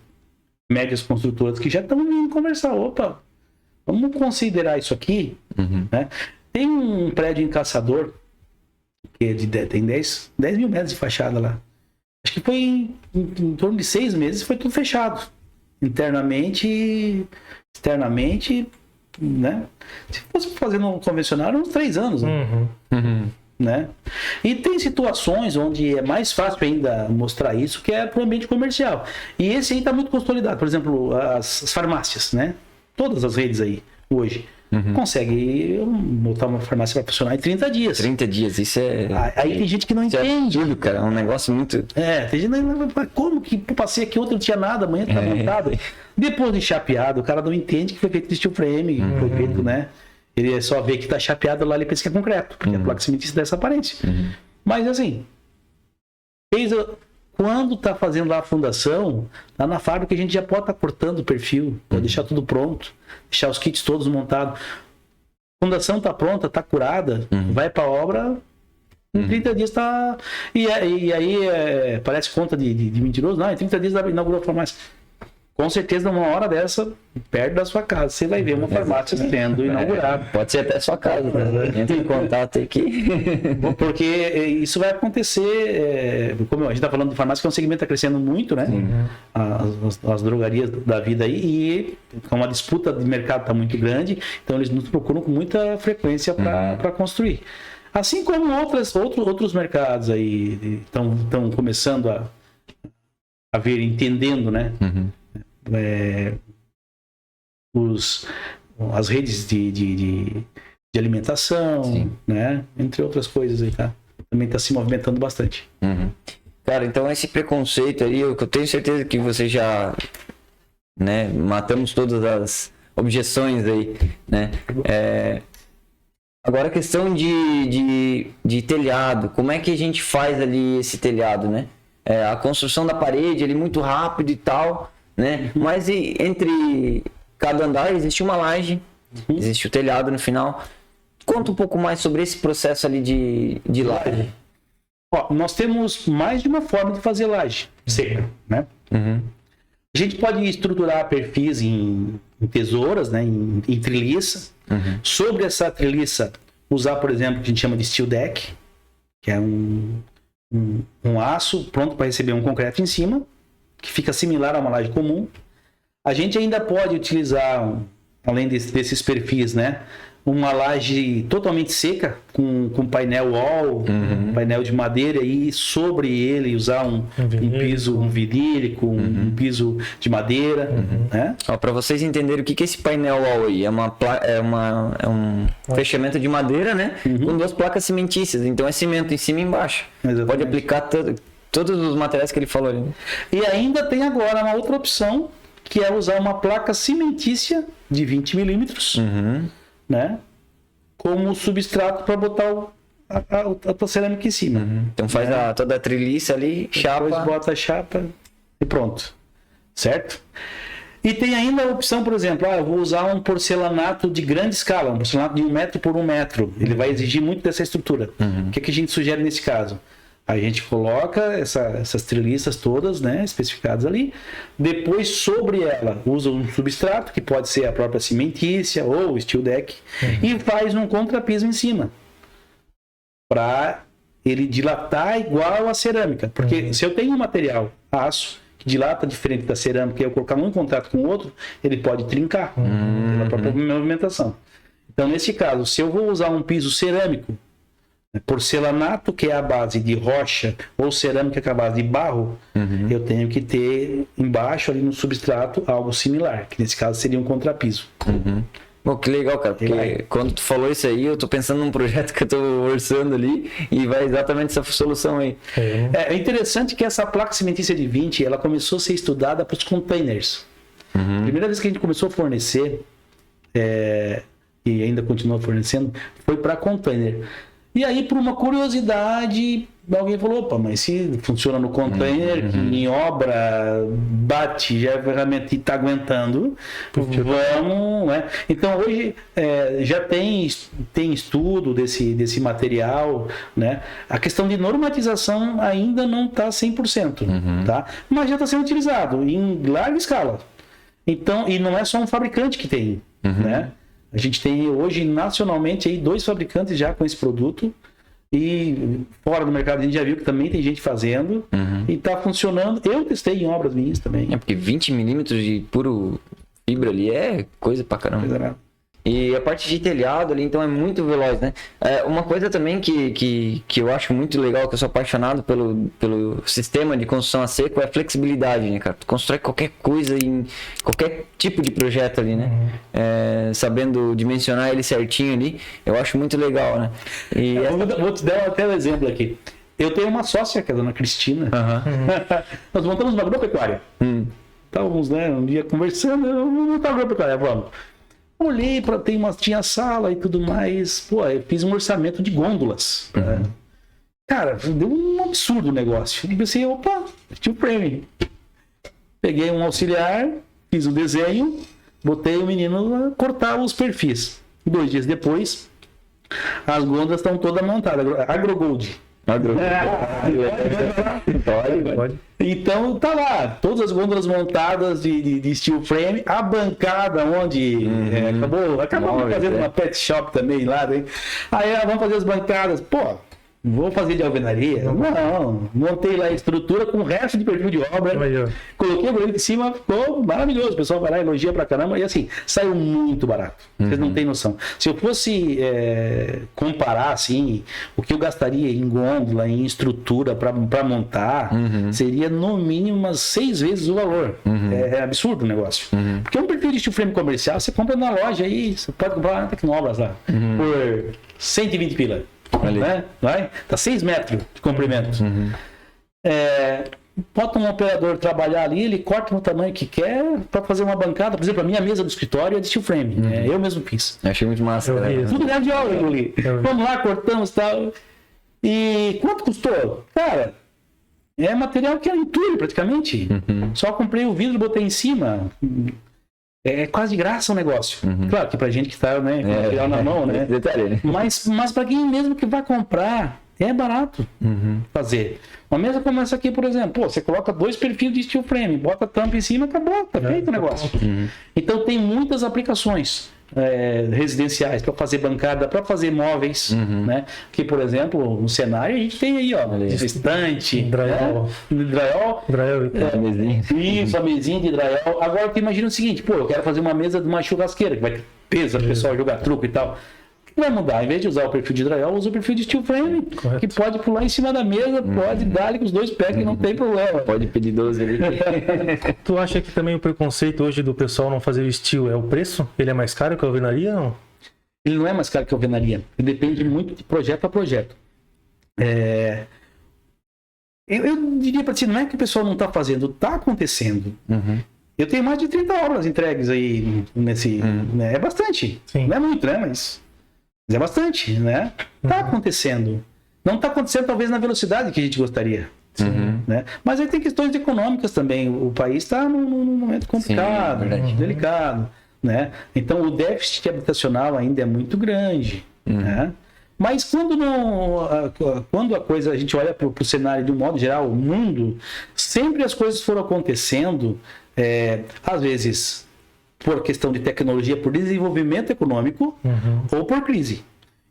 médias construtoras que já estão vindo conversar. Opa, vamos considerar isso aqui. Né? Tem um prédio em Caçador, que é tem 10 mil metros de fachada lá. Acho que foi em torno de 6 meses, foi tudo fechado. externamente, né? Se fosse fazendo um convencional, uns 3 anos, né? E tem situações onde é mais fácil ainda mostrar isso, que é para o ambiente comercial. E esse aí está muito consolidado. Por exemplo, as farmácias, né? Todas as redes aí, hoje, consegue botar uma farmácia para funcionar em 30 dias. 30 dias, isso é... Aí tem gente que não entende. Absurdo, cara, é um negócio muito... Tem gente que como que eu passei aqui ontem não tinha nada, amanhã tá montado. Depois de chapeado, o cara não entende que foi feito de steel frame, foi feito, né? Ele só vê que tá chapeado lá, ele pensa que é concreto, porque a placa cimentícia dessa aparência. Mas assim, quando tá fazendo lá a fundação, lá na fábrica a gente já pode estar cortando o perfil, pode deixar tudo pronto, deixar os kits todos montados. A fundação tá pronta, tá curada, vai pra obra, em 30 dias tá... E aí parece conta de mentiroso, não, em 30 dias inaugurou a farmácia. Com certeza, numa hora dessa, perto da sua casa, você vai ver uma farmácia sendo inaugurada. Pode ser até a sua casa, né? Entra em contato aqui. Porque isso vai acontecer, como a gente está falando de farmácia, que é um segmento que está crescendo muito, né? As drogarias da vida aí, e como a disputa de mercado está muito grande, então eles nos procuram com muita frequência para construir. Assim como outros mercados aí estão começando a ver, entendendo, né? As redes de alimentação, né? Entre outras coisas aí, tá? Também está se movimentando bastante. Cara, então esse preconceito aí, eu tenho certeza que você já, né, matamos todas as objeções aí, né? Agora a questão de telhado, como é que a gente faz ali esse telhado, né? A construção da parede ali muito rápido e tal, né? Mas entre cada andar existe uma laje, existe o telhado no final. Conta um pouco mais sobre esse processo ali de laje. Nós temos mais de uma forma de fazer laje seca, né? A gente pode estruturar perfis em tesouras, né? Em treliça. Sobre essa treliça, usar, por exemplo, o que a gente chama de steel deck, que é um aço pronto para receber um concreto em cima, que fica similar a uma laje comum. A gente ainda pode utilizar, além desses perfis, né, uma laje totalmente seca, com painel wall, painel de madeira, e sobre ele usar um piso, um vinílico, um piso de madeira. Né? Para vocês entenderem o que é esse painel wall aí, é um fechamento de madeira, né, com 2 placas cimentícias, então é cimento em cima e embaixo. Exatamente. Pode aplicar todos os materiais que ele falou ali. E ainda tem agora uma outra opção, que é usar uma placa cimentícia de 20 milímetros, né? Como substrato para botar a tua cerâmica em cima. Então faz toda a treliça ali, chapa. Depois bota a chapa e pronto. Certo? E tem ainda a opção, por exemplo, eu vou usar um porcelanato de grande escala, um porcelanato de 1 metro por 1 metro. Ele vai exigir muito dessa estrutura. O que a gente sugere nesse caso? A gente coloca essas treliças todas, né, especificadas ali. Depois, sobre ela, usa um substrato, que pode ser a própria cimentícia ou o steel deck, e faz um contrapiso em cima, para ele dilatar igual a cerâmica. Porque se eu tenho um material, aço, que dilata diferente da cerâmica, e eu colocar um em contato com o outro, ele pode trincar pela própria movimentação. Então, nesse caso, se eu vou usar um piso cerâmico, porcelanato, que é a base de rocha, ou cerâmica, que é a base de barro, eu tenho que ter embaixo, ali no substrato, algo similar, que nesse caso seria um contrapiso. Pô, que legal, cara, porque quando tu falou isso aí, eu tô pensando num projeto que eu tô orçando ali, e vai exatamente essa solução aí. É interessante que essa placa cimentícia de 20, ela começou a ser estudada para os containers. A primeira vez que a gente começou a fornecer, e ainda continua fornecendo, foi para container. E aí, por uma curiosidade, alguém falou, opa, mas se funciona no container, que em obra bate, já é ferramenta e está aguentando, vamos, né? Então, hoje já tem estudo desse material, né? A questão de normatização ainda não está 100%, tá? Mas já está sendo utilizado em larga escala. Então, e não é só um fabricante que tem, né? A gente tem hoje nacionalmente aí 2 fabricantes já com esse produto, E fora do mercado a gente já viu que também tem gente fazendo e tá funcionando. Eu testei em obras minhas também. É porque 20 milímetros de puro fibra ali é coisa pra caramba. E a parte de telhado ali, então é muito veloz, né? Uma coisa também que eu acho muito legal, que eu sou apaixonado pelo sistema de construção a seco, é a flexibilidade, né, cara? Tu constrói qualquer coisa em qualquer tipo de projeto ali, né? Sabendo dimensionar ele certinho ali, eu acho muito legal, né? E vou te dar até um exemplo aqui. Eu tenho uma sócia, que é a dona Cristina. Nós montamos uma agropecuária. Estávamos, né, um dia conversando, vamos montar uma agropecuária, vamos. Olhei, tinha sala e tudo mais. Pô, eu fiz um orçamento de gôndolas. Cara, deu um absurdo o negócio. Eu pensei, opa, steel frame. Peguei um auxiliar, fiz um desenho, botei o menino a cortar os perfis. 2 dias depois, as gôndolas estão todas montadas. AgroGold. Pode. Então tá lá, todas as gôndolas montadas de steel frame, a bancada onde acabou fazendo uma pet shop também lá, né? Aí vamos fazer as bancadas, pô, vou fazer de alvenaria? Não, montei lá a estrutura com o resto de perfil de obra, coloquei o bonito em cima, ficou maravilhoso, o pessoal vai lá, elogia pra caramba, e assim, saiu muito barato, vocês não têm noção. Se eu fosse comparar, assim, o que eu gastaria em gôndola, em estrutura pra montar, seria no mínimo umas 6 vezes o valor. É absurdo o negócio. Porque um perfil de steel frame comercial, você compra na loja aí, você pode comprar na Tecnobras lá, por 120 pila. Né? Vai? Tá 6 metros de comprimento. Bota um operador trabalhar ali, ele corta no tamanho que quer para fazer uma bancada. Por exemplo, a minha mesa do escritório é de steel frame. Eu mesmo fiz. Achei muito massa. Tudo grande de obra ali. Vamos lá, cortamos e tal. E quanto custou? Cara, é material que é entulho praticamente. Só comprei o vidro e botei em cima. É quase de graça o negócio. Claro que pra gente que tá, né, com material na mão, né? Mas pra quem mesmo que vai comprar, é barato fazer. Uma mesa como essa aqui, por exemplo, pô, você coloca 2 perfis de steel frame, bota a tampa em cima, acabou, tá feito o negócio. Então tem muitas aplicações residenciais para fazer bancada, para fazer móveis, né? Que, por exemplo, no cenário a gente tem aí, ó, estante, drywall, isso, a mesinha de drywall. Agora tu imagina o seguinte, pô, eu quero fazer uma mesa de uma churrasqueira, que vai ter peso, o pessoal jogar truco e tal. O que vai mudar? Em vez de usar o perfil de drywall, usa o perfil de steel frame, que pode pular em cima da mesa, pode dar com os 2 pés que não tem problema. Pode pedir 12 ali. Tu acha que também o preconceito hoje do pessoal não fazer o steel é o preço? Ele é mais caro que a alvenaria ou não? Ele não é mais caro que a alvenaria. Ele depende muito de projeto a projeto. Eu diria para ti, não é que o pessoal não está fazendo, está acontecendo. Eu tenho mais de 30 obras entregues aí nesse... né? É bastante. Sim. Não é muito, né? Mas é bastante, né? Tá acontecendo. Não está acontecendo talvez na velocidade que a gente gostaria. Né? Mas aí tem questões econômicas também. O país está num momento complicado, delicado. Né? Então o déficit habitacional ainda é muito grande. Né? Mas quando a coisa, a gente olha para o cenário de um modo geral, o mundo, sempre as coisas foram acontecendo, às vezes por questão de tecnologia, por desenvolvimento econômico ou por crise.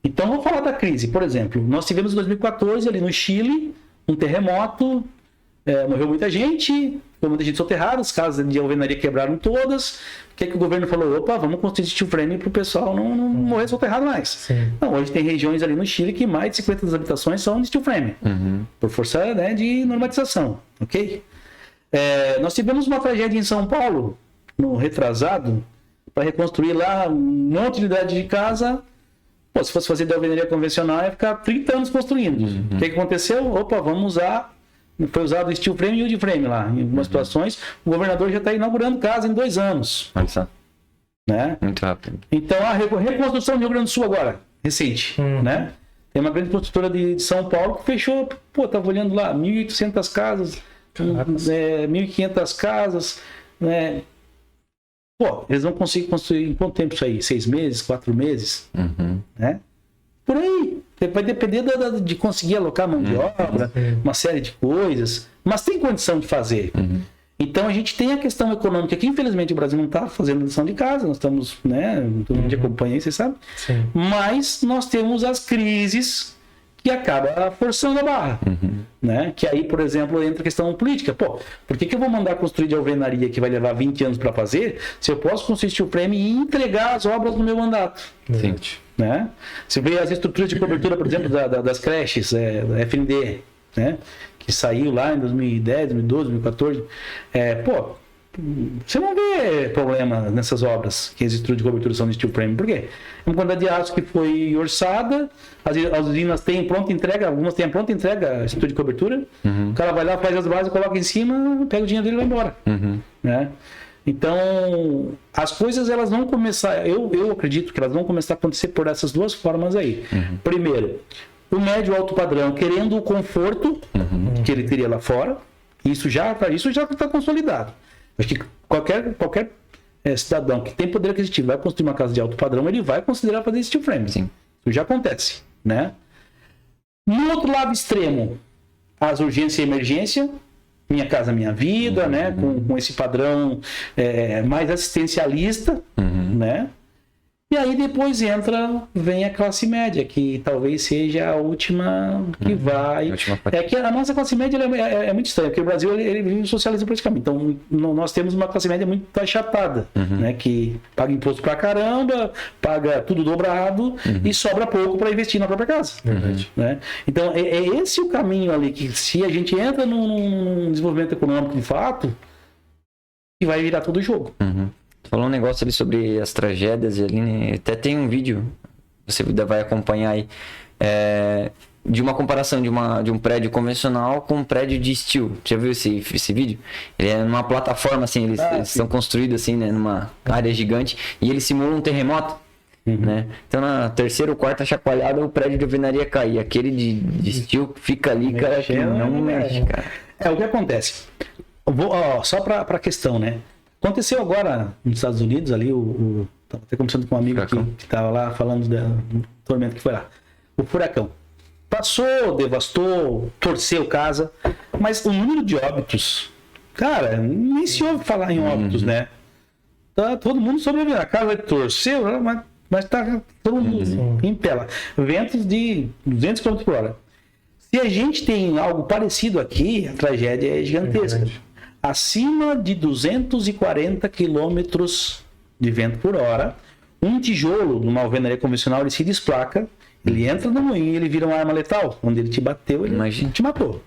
Então, vou falar da crise. Por exemplo, nós tivemos em 2014, ali no Chile, um terremoto, morreu muita gente, foi muita gente soterrada, as casas de alvenaria quebraram todas. O que é que o governo falou? Opa, vamos construir steel frame para o pessoal não morrer soterrado mais. Não, hoje tem regiões ali no Chile que mais de 50 das habitações são de steel frame, por força, né, de normatização. Ok? Nós tivemos uma tragédia em São Paulo, no retrasado, para reconstruir lá um monte de unidade de casa. Pô, se fosse fazer de alvenaria convencional, ia ficar 30 anos construindo. O que aconteceu? Opa, vamos usar. Foi usado o steel frame e o wood frame lá. Em algumas situações, o governador já está inaugurando casa em 2 anos. Olha só. Né? Muito rápido. Então, a reconstrução do Rio Grande do Sul agora, recente, né? Tem uma grande construtora de São Paulo que fechou, pô, estava olhando lá, 1.800 casas, 1.500 casas, né? Pô, eles vão conseguir construir em quanto tempo isso aí? 6 meses, 4 meses? Né? Por aí. Vai depender de conseguir alocar mão de obra, uma série de coisas. Mas tem condição de fazer. Então a gente tem a questão econômica que infelizmente o Brasil não está fazendo lição de casa. Nós estamos, né? Todo mundo acompanha aí, você sabe. Mas nós temos as crises e acaba forçando a barra. Né? Que aí, por exemplo, entra a questão política. Pô, por que eu vou mandar construir de alvenaria que vai levar 20 anos para fazer, se eu posso construir steel frame e entregar as obras no meu mandato? Sim. Né? Você vê as estruturas de cobertura, por exemplo, das creches, da FND, né? Que saiu lá em 2010, 2012, 2014. Pô, você não vê problema nessas obras que as estruturas de cobertura são de steel frame. Por quê? É uma quantidade de aço que foi orçada, as usinas têm pronta entrega, algumas têm pronta entrega, estrutura de cobertura. O cara vai lá, faz as bases, coloca em cima, pega o dinheiro dele e vai embora. Né? Então, as coisas elas vão começar, eu acredito que elas vão começar a acontecer por essas duas formas aí. Primeiro, o médio alto padrão querendo o conforto que ele teria lá fora, isso já está consolidado. Acho que qualquer cidadão que tem poder aquisitivo vai construir uma casa de alto padrão, ele vai considerar fazer steel frame. Sim. Isso já acontece, né? No outro lado extremo, as urgência e emergência, Minha Casa Minha Vida, né? Com esse padrão mais assistencialista, né? E aí depois vem a classe média, que talvez seja a última que vai. É que a nossa classe média é muito estranha, porque o Brasil ele vive socialismo praticamente. Então nós temos uma classe média muito achatada, né? Que paga imposto pra caramba, paga tudo dobrado e sobra pouco para investir na própria casa. Né? Então é esse o caminho ali, que se a gente entra num desenvolvimento econômico de fato, que vai virar todo o jogo. Falou um negócio ali sobre as tragédias ali, né? Até tem um vídeo, você vai acompanhar aí, de uma comparação de um prédio convencional com um prédio de steel. Já viu esse vídeo? Ele é numa plataforma, assim, eles são construídos assim, né, numa área gigante, e ele simula um terremoto. Né? Então na terceira ou quarta chacoalhada o prédio de alvenaria cai. Aquele de steel fica ali, cara, que não mexe, cara. O que acontece? Só para a questão, né? Aconteceu agora nos Estados Unidos, ali, estava até conversando com um amigo que estava lá falando do tormento que foi lá. O furacão. Passou, devastou, torceu casa, mas o número de óbitos, cara, nem se ouve falar em óbitos, né? Tá todo mundo sobrevivendo. A casa torceu, mas tá todo mundo em pé lá. Ventos de 200 km por hora. Se a gente tem algo parecido aqui, a tragédia é gigantesca. Acima de 240 quilômetros de vento por hora, um tijolo numa alvenaria convencional, ele se desplaca, ele entra no moinho e ele vira uma arma letal. Onde ele te bateu, ele te matou.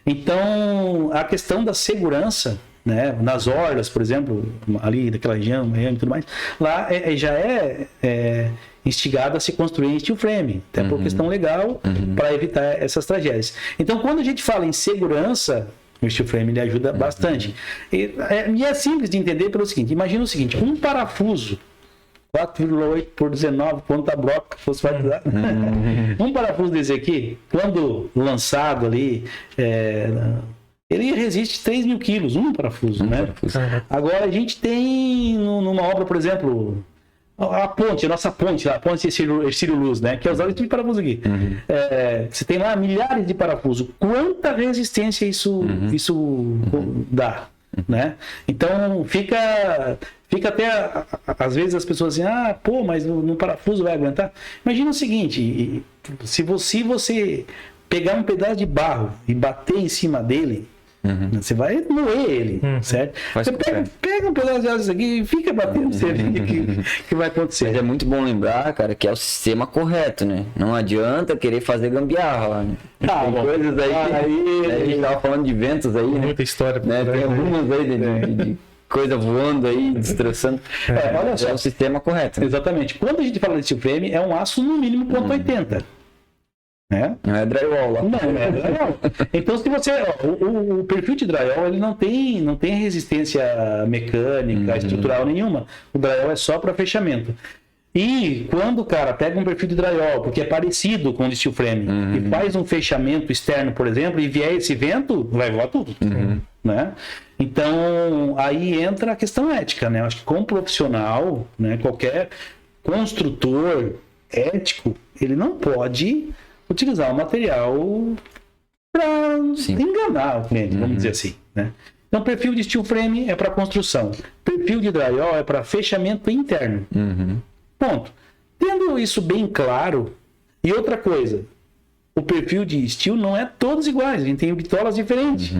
Então, a questão da segurança, né, nas orlas, por exemplo, ali daquela região, Miami e tudo mais, lá já é instigado a se construir em steel frame, até por questão legal, para evitar essas tragédias. Então, quando a gente fala em segurança, o steel frame ele ajuda bastante. E é simples de entender pelo seguinte: imagina o seguinte, um parafuso 4,8 por 19, quanta broca fosfatizada. Um parafuso desse aqui, quando lançado ali, ele resiste 3 mil quilos, um parafuso, né? Agora a gente tem numa obra, por exemplo, a nossa ponte lá, a ponte Ercílio Luz, né? Que é usado esse tipo de parafuso aqui. Você tem lá milhares de parafusos. Quanta resistência isso dá, né? Então fica até, às vezes as pessoas assim, mas no parafuso vai aguentar. Imagina o seguinte, se você pegar um pedaço de barro e bater em cima dele, você vai moer ele, certo? Você pega um pedaço de aço aqui e fica batendo, você vê que vai acontecer. Mas é muito bom lembrar, cara, que é o sistema correto, né? Não adianta querer fazer gambiarra lá, né? Tem coisas aí, a gente tava falando de ventos aí, né? Muita história, né? Tem algumas aí de coisa voando aí, destroçando. Olha só, é o sistema correto. Né? Exatamente. Quando a gente fala de steel frame, é um aço no mínimo 0,80. Né? Não é drywall lá. Não é drywall. Então, se você. O perfil de drywall ele não tem resistência mecânica, estrutural nenhuma. O drywall é só para fechamento. E quando o cara pega um perfil de drywall, porque é parecido com o de steel frame, e faz um fechamento externo, por exemplo, e vier esse vento, vai voar tudo. Né? Então, aí entra a questão ética, né? Eu acho que como profissional, né, qualquer construtor ético, ele não pode utilizar o material para enganar o cliente, vamos dizer assim, né? Então, perfil de steel frame é para construção, perfil de drywall é para fechamento interno. Ponto. Tendo isso bem claro, e outra coisa, o perfil de steel não é todos iguais, a gente tem bitolas diferentes.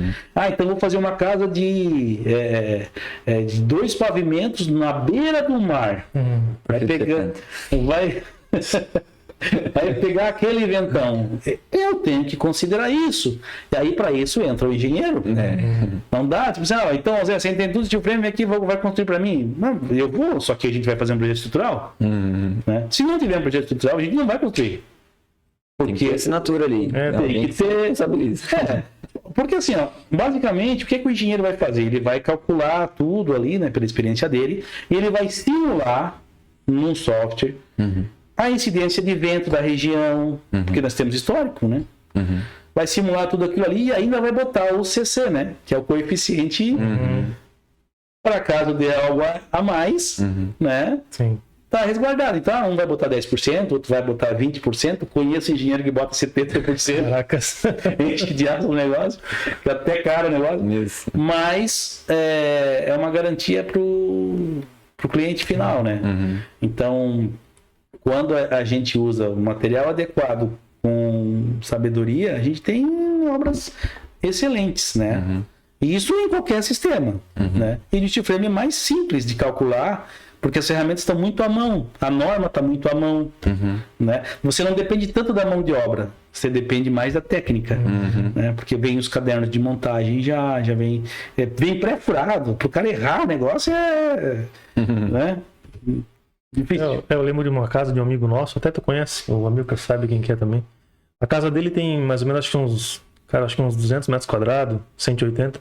Então vou fazer uma casa de 2 pavimentos na beira do mar. Vai pegar aquele ventão. Eu tenho que considerar isso. E aí, para isso, entra o engenheiro. Não dá, tipo assim, então, Zé, você tem tudo, steel frame aqui, vai construir para mim? Não, eu vou, só que a gente vai fazer um projeto estrutural. Né? Se não tiver um projeto estrutural, a gente não vai construir. Porque tem que ter assinatura ali. Tem que ter. Porque assim, basicamente, o que o engenheiro vai fazer? Ele vai calcular tudo ali, né, pela experiência dele, e ele vai simular num software a incidência de vento da região, porque nós temos histórico, né? Vai simular tudo aquilo ali e ainda vai botar o CC, né? Que é o coeficiente para caso dê algo a mais, né? Sim. Tá resguardado. Então, um vai botar 10%, outro vai botar 20%. Conheço engenheiro que bota 70%. Caracas. Enche de aço o negócio, que até caro o negócio. Isso. Mas é uma garantia pro cliente final, né? Então, quando a gente usa o material adequado com sabedoria, a gente tem obras excelentes, né? E isso em qualquer sistema, né? E o steel frame é mais simples de calcular, porque as ferramentas estão muito à mão, a norma está muito à mão, né? Você não depende tanto da mão de obra, você depende mais da técnica, né? Porque vem os cadernos de montagem já vem pré-furado, para o cara errar o negócio né? Difícil. Eu lembro de uma casa de um amigo nosso, até tu conhece, o amigo que sabe quem que é também. A casa dele tem mais ou menos, acho que uns 200 metros quadrados, 180.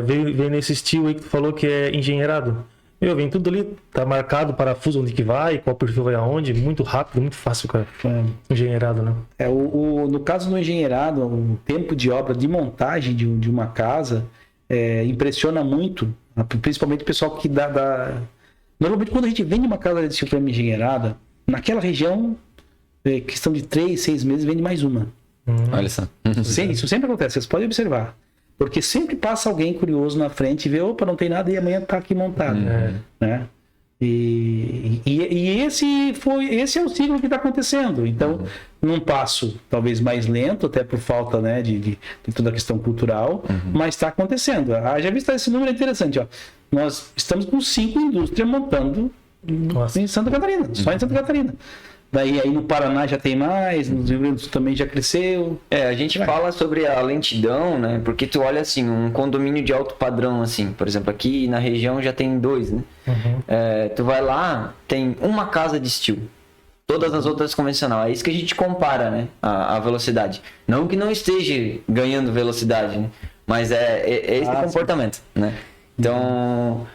Veio nesse estilo aí que tu falou que é engenheirado. Vem tudo ali, tá marcado, parafuso onde que vai, qual perfil vai aonde, muito rápido, muito fácil, cara. Engenheirado, né? No caso do engenheirado, o tempo de obra de montagem de uma casa impressiona muito, principalmente o pessoal que Normalmente, quando a gente vende uma casa de steel frame engenheirada, naquela região, questão de 3, 6 meses, vende mais uma. Olha só. Sim, isso sempre acontece, vocês podem observar. Porque sempre passa alguém curioso na frente e vê, opa, não tem nada, e amanhã tá aqui montado. Né? E esse é o ciclo que está acontecendo. Então, num passo talvez mais lento, até por falta, né, de toda a questão cultural, mas está acontecendo. Já visto esse número interessante, ó. Nós estamos com 5 indústrias montando em Santa Catarina, só em Santa Catarina. Daí aí no Paraná já tem mais, no Rio Grande do Sul também já cresceu. A gente fala sobre a lentidão, né? Porque tu olha assim, um condomínio de alto padrão, assim, por exemplo, aqui na região já tem 2, né? Tu vai lá, tem uma casa de steel. Todas as outras convencional. É isso que a gente compara, né? A velocidade. Não que não esteja ganhando velocidade, né? Mas é esse comportamento, né? Então,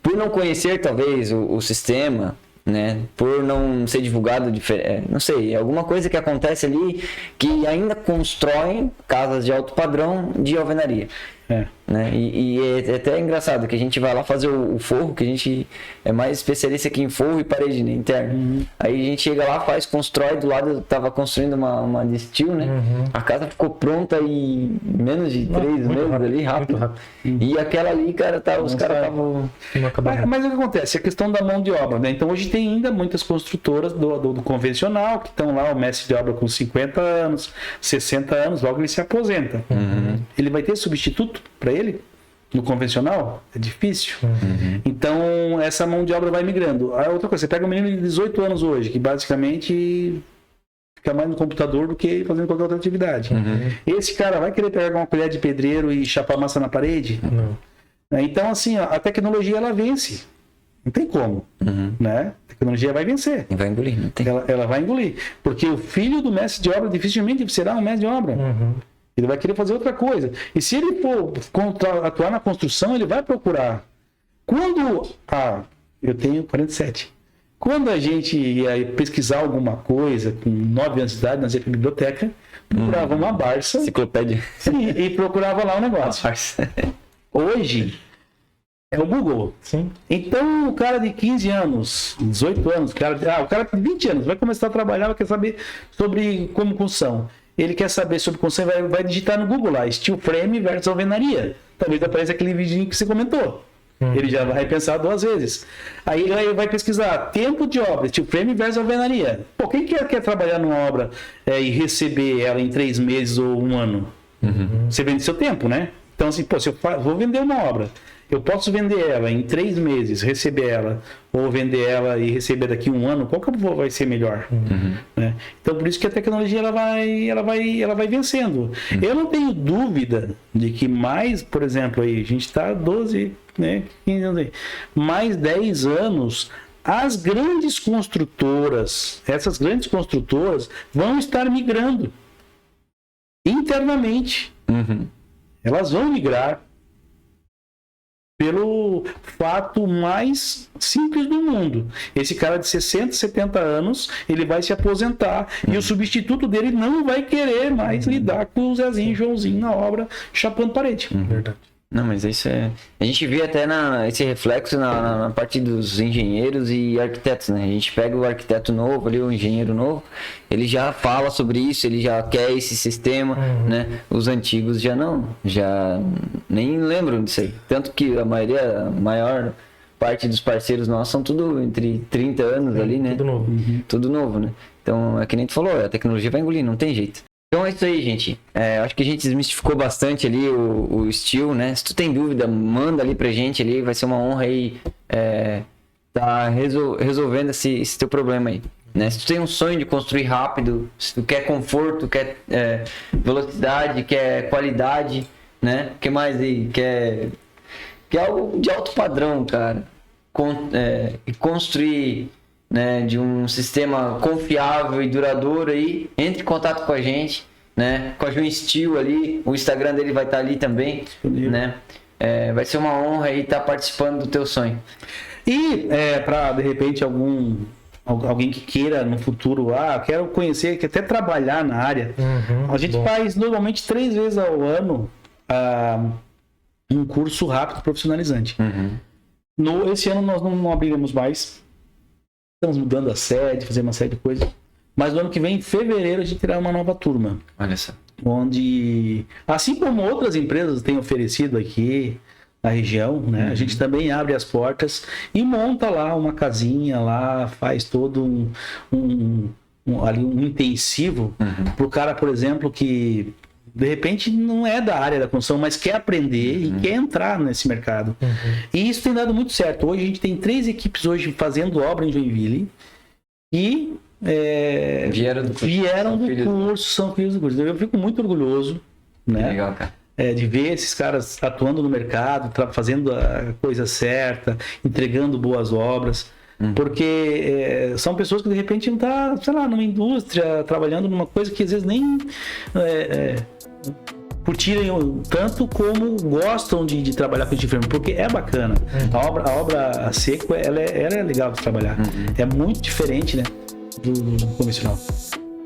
por não conhecer talvez o sistema, né, por não ser divulgado, não sei, alguma coisa que acontece ali que ainda constroem casas de alto padrão de alvenaria. Né? E é até engraçado que a gente vai lá fazer o forro, que a gente é mais especialista aqui em forro e parede, né, interna. Aí a gente chega lá, constrói, do lado eu tava construindo uma de steel, né? A casa ficou pronta em menos de 3 meses ali, rápido. E aquela ali, cara, os caras estavam... Mas o que acontece? A questão da mão de obra, né? Então hoje tem ainda muitas construtoras do convencional que estão lá, o mestre de obra com 50 anos, 60 anos, logo ele se aposenta. Ele vai ter substituto para ele? No convencional? É difícil. Então, essa mão de obra vai migrando. A outra coisa, você pega um menino de 18 anos hoje, que basicamente fica mais no computador do que fazendo qualquer outra atividade. Esse cara vai querer pegar uma colher de pedreiro e chapar massa na parede? Não. Então, assim, a tecnologia, ela vence. Não tem como. Né? A tecnologia vai vencer. Vai engolir, não tem. Ela vai engolir. Porque o filho do mestre de obra dificilmente será um mestre de obra. Ele vai querer fazer outra coisa. E se ele for atuar na construção, ele vai procurar. Eu tenho 47. Quando a gente ia pesquisar alguma coisa, com 9 anos de idade, nós ia para a biblioteca, procurava uma Barça. Enciclopédia. Sim, e procurava lá o negócio. Hoje, é o Google. Sim. Então, o cara de 15 anos, 18 anos, o cara de 20 anos, vai começar a trabalhar, vai querer saber sobre como construção. Ele quer saber sobre construção, vai digitar no Google lá, steel frame versus alvenaria. Talvez apareça aquele vidinho que você comentou. Ele já vai pensar 2 vezes. Aí ele vai pesquisar tempo de obra, steel frame versus alvenaria. Pô, quem quer trabalhar numa obra e receber ela em 3 meses ou 1 ano? Você vende seu tempo, né? Então, assim, pô, se eu vou vender uma obra, eu posso vender ela em 3 meses, receber ela, ou vender ela e receber daqui 1 ano, qual que vai ser melhor? Né? Então, por isso que a tecnologia ela vai vencendo. Eu não tenho dúvida de que mais, por exemplo, aí, a gente está 12, né, 15 anos aí, mais 10 anos, as grandes construtoras, essas grandes construtoras vão estar migrando internamente. Elas vão migrar pelo fato mais simples do mundo. Esse cara de 60, 70 anos, ele vai se aposentar e o substituto dele não vai querer mais lidar com o Zezinho e Joãozinho na obra chapando parede. Verdade. Não, mas isso é... A gente vê até esse reflexo na parte dos engenheiros e arquitetos, né? A gente pega o arquiteto novo ali, o engenheiro novo, ele já fala sobre isso, ele já quer esse sistema, né? Os antigos já nem lembram disso aí. Tanto que a maior parte dos parceiros nossos são tudo entre 30 anos ali, né? Tudo novo. Tudo novo, né? Então, é que nem tu falou, a tecnologia vai engolir, não tem jeito. Então é isso aí, gente. Acho que a gente desmistificou bastante ali o steel, né? Se tu tem dúvida, manda ali pra gente ali. Vai ser uma honra aí tá resolvendo esse teu problema aí. Né? Se tu tem um sonho de construir rápido, se tu quer conforto, quer velocidade, quer qualidade, né? O que mais aí? Quer algo de alto padrão, cara. E construir... Né, de um sistema confiável e duradouro aí, entre em contato com a gente, né, com a João Steel ali, o Instagram dele vai estar ali também, né, vai ser uma honra aí estar participando do teu sonho. E para de repente alguém que queira no futuro, quero conhecer, quer até trabalhar na área, a gente faz normalmente 3 vezes ao ano um curso rápido profissionalizante. Esse ano nós não abriremos mais. Estamos mudando a sede, fazendo uma série de coisas. Mas no ano que vem, em fevereiro, a gente terá uma nova turma. Olha só. Onde, assim como outras empresas têm oferecido aqui na região, né? A gente também abre as portas e monta lá uma casinha, lá faz todo um intensivo para o cara, por exemplo, que de repente não é da área da construção, mas quer aprender e quer entrar nesse mercado. E isso tem dado muito certo. Hoje a gente tem 3 equipes hoje fazendo obra em Joinville e vieram do curso, são filhos do curso. Eu fico muito orgulhoso, né? Legal, cara. De ver esses caras atuando no mercado, fazendo a coisa certa, entregando boas obras. Porque são pessoas que de repente não estão, sei lá, numa indústria, trabalhando numa coisa que às vezes nem curtirem tanto como gostam de trabalhar com steel frame, porque é bacana. A obra a seco, ela é legal de trabalhar. É muito diferente, né, do convencional.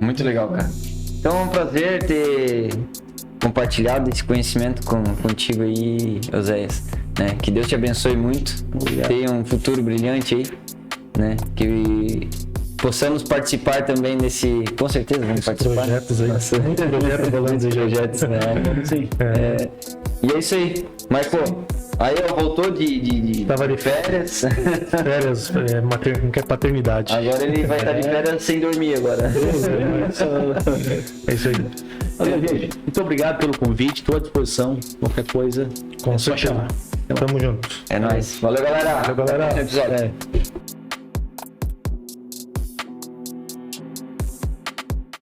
Muito legal, cara. Então é um prazer ter compartilhado esse conhecimento contigo aí, Oséias, né? Que Deus te abençoe muito. Obrigado. Tenha um futuro brilhante aí, né? Que possamos participar também desse... Com certeza vamos participar. Projetos aí. Muito projeto rolando aí. Projetos, né? Sim. E é isso aí. Mas, pô, aí voltou de Tava de férias. Férias, não quer paternidade. Agora ele vai estar de férias sem dormir agora. É isso aí. Olha, gente, muito obrigado pelo convite, estou à disposição, qualquer coisa, Com é só certeza. chamar. Tamo junto. É nóis. Valeu, galera. Valeu, galera. Até o próximo episódio.